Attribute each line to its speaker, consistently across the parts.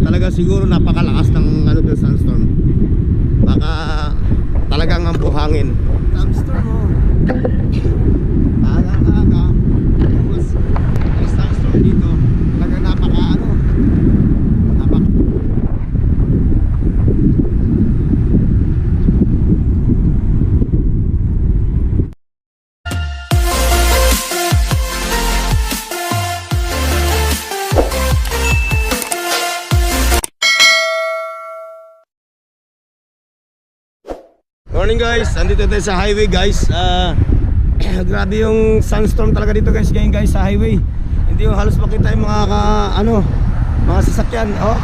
Speaker 1: talaga siguro napakalakas ng ano doon sandstorm. Baka talagang ang buhangin. Sandstorm oh. Aga-aga. Tapos may sandstorm dito. Talagang napaka ano. Morning guys, andito tayo sa highway guys. Grabe yung sandstorm talaga dito guys, ngayon guys sa highway. Hindi yung halos makita yung mga sasakyan. Oh.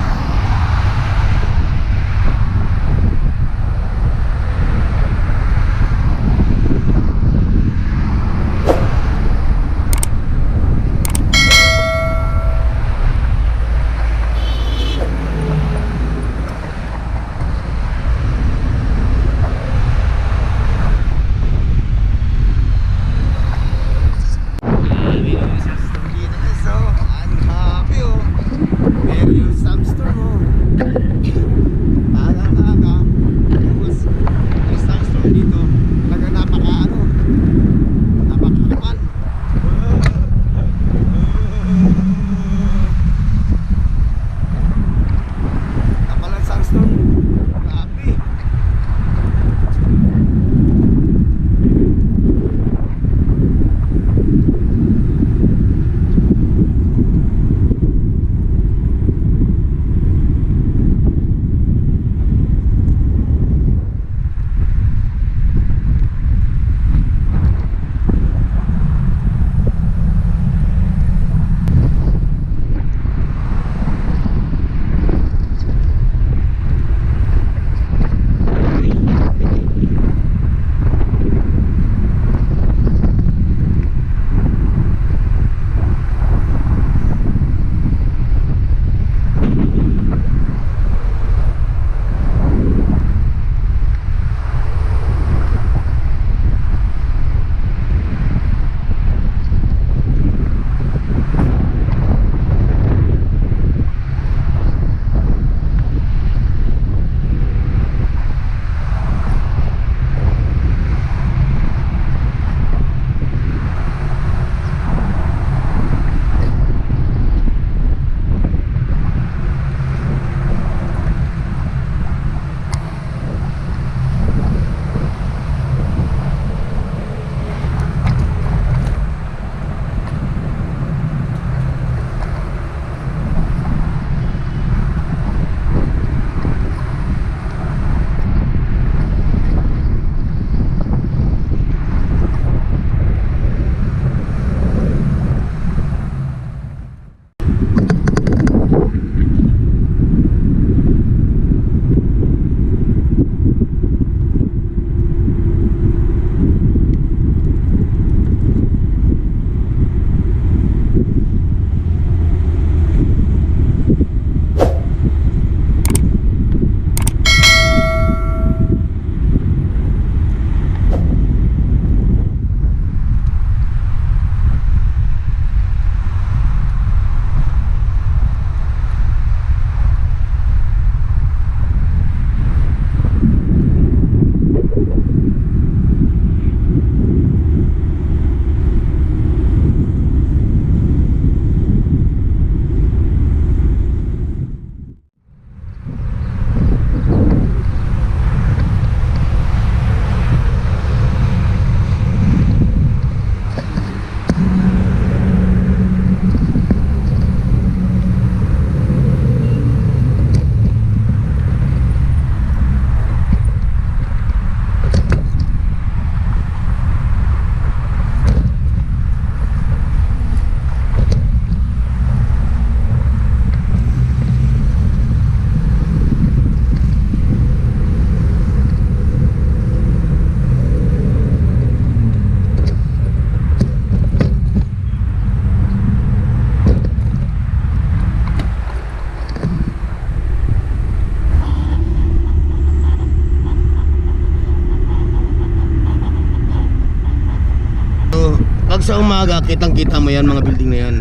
Speaker 1: sa umaga, kitang-kita mo yan, mga building na yan.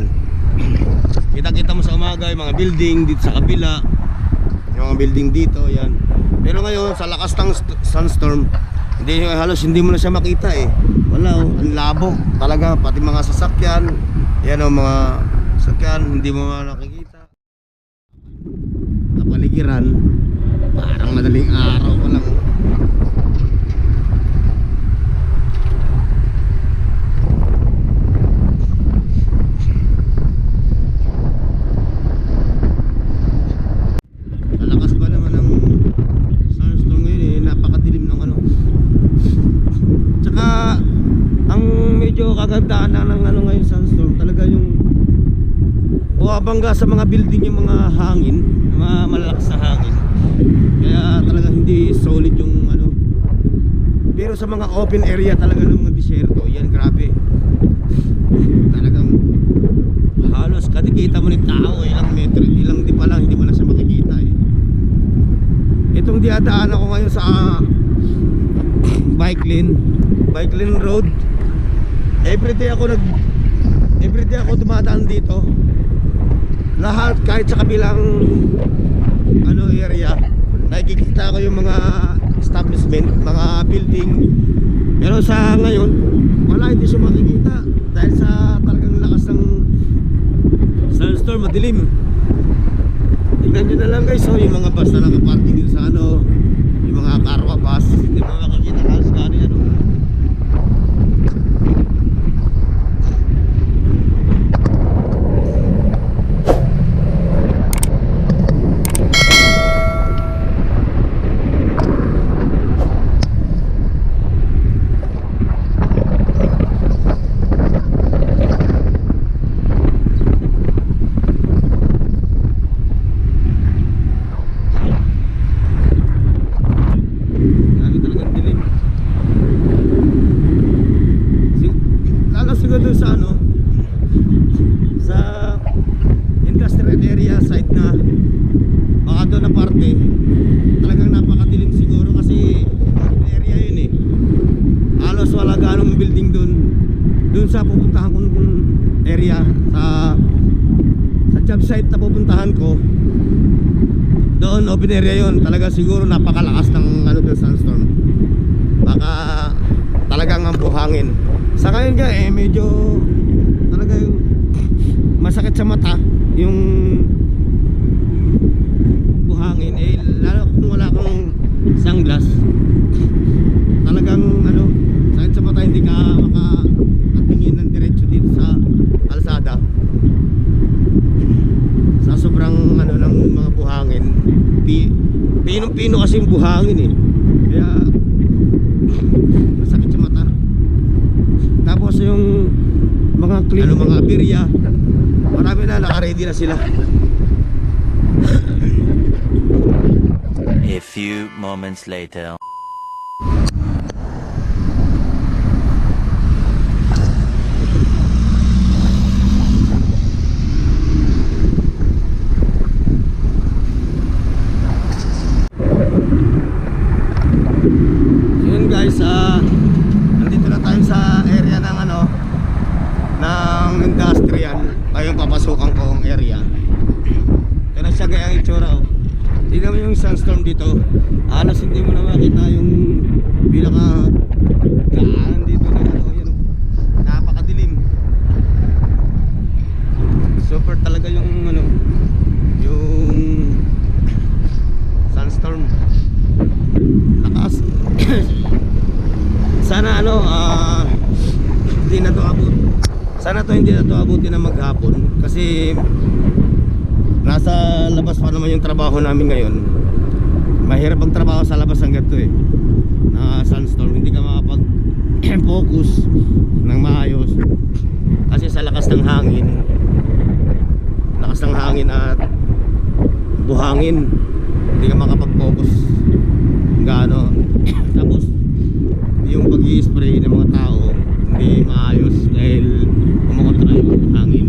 Speaker 1: Kita-kita mo sa umaga yung mga building dito sa kabila. yung mga building dito, yan. Pero ngayon sa lakas ng sunstorm, halos hindi mo na siya makita eh. Wala oh, ang labo talaga, pati mga sasakyan. Yan oh, mga sasakyan hindi mo nakikita. Kapaligiran, parang madaling araw pa lang. Malakas ba naman ang sunstorm ngayon eh, napakadilim ng ano. Tsaka ang medyo kagandahan na ng ano ngayon sunstorm, talaga yung buwabangga sa mga building yung mga hangin, mga malalakas na hangin. Kaya talaga hindi solid yung ano. Pero sa mga open area talaga ng mga disyerto, yan grabe. Talagang halos katikita mo ni tao, ilang metro, ilang di pa lang, hindi mo na siya makikita eh. Itong diadaan ako ngayon sa bike lane road. Everyday ako dumadaan dito. Lahat kahit sa kabilang ano area, nakikita ko yung mga establishment, mga building. Pero sa ngayon, wala, hindi siya makikita dahil sa talagang lakas ng sunstorm, madilim. Tingnan nyo na lang guys, so yung mga bus na nakaparking dito sa ano, yung mga karwa bus, hindi mo makikita halos gano'n yan. Sa pupuntahan kong area sa job site na pupuntahan ko doon, open area yun. Talaga siguro napakalakas ng ano doon sunstorm, baka talagang ang buhangin. Sa ngayon nga eh medyo talaga yung masakit sa mata yung buhangin eh, lalo kung wala kang sunglass. Talagang ano, sakit sa mata, hindi ka makatingin ng diretso dito sa kalsada sa sobrang ano ng mga buhangin. Pinong-pino kasi yung buhangin eh, kaya masakit sa mata. Tapos yung mga clean, ano, mga birya, marami na naka-ready na sila.
Speaker 2: A few moments later.
Speaker 1: Nandito na tayo sa area ng ano, ng industrial, ay yung papasukan kong area. Ito na siya, gaya ang itsura oh. Tignan mo yung sunstorm dito, halos hindi mo na makita yung pinaka daan dito na ano, yun, napakadilim. Super talaga yung ano, yung sunstorm, lakas. Sana ano, hindi na to abot. Sana to hindi na to abutin na maghapon, kasi nasa labas pa naman yung trabaho namin ngayon. Mahirap ang trabaho sa labas ng ganito eh, na sunstorm. Hindi ka makapag-focus ng maayos kasi sa lakas ng hangin. Lakas ng hangin at buhangin, hindi ka makapag-focus gaano. Tapos yung pag-i-spray ng mga tao hindi maayos dahil kumokontra yung hangin.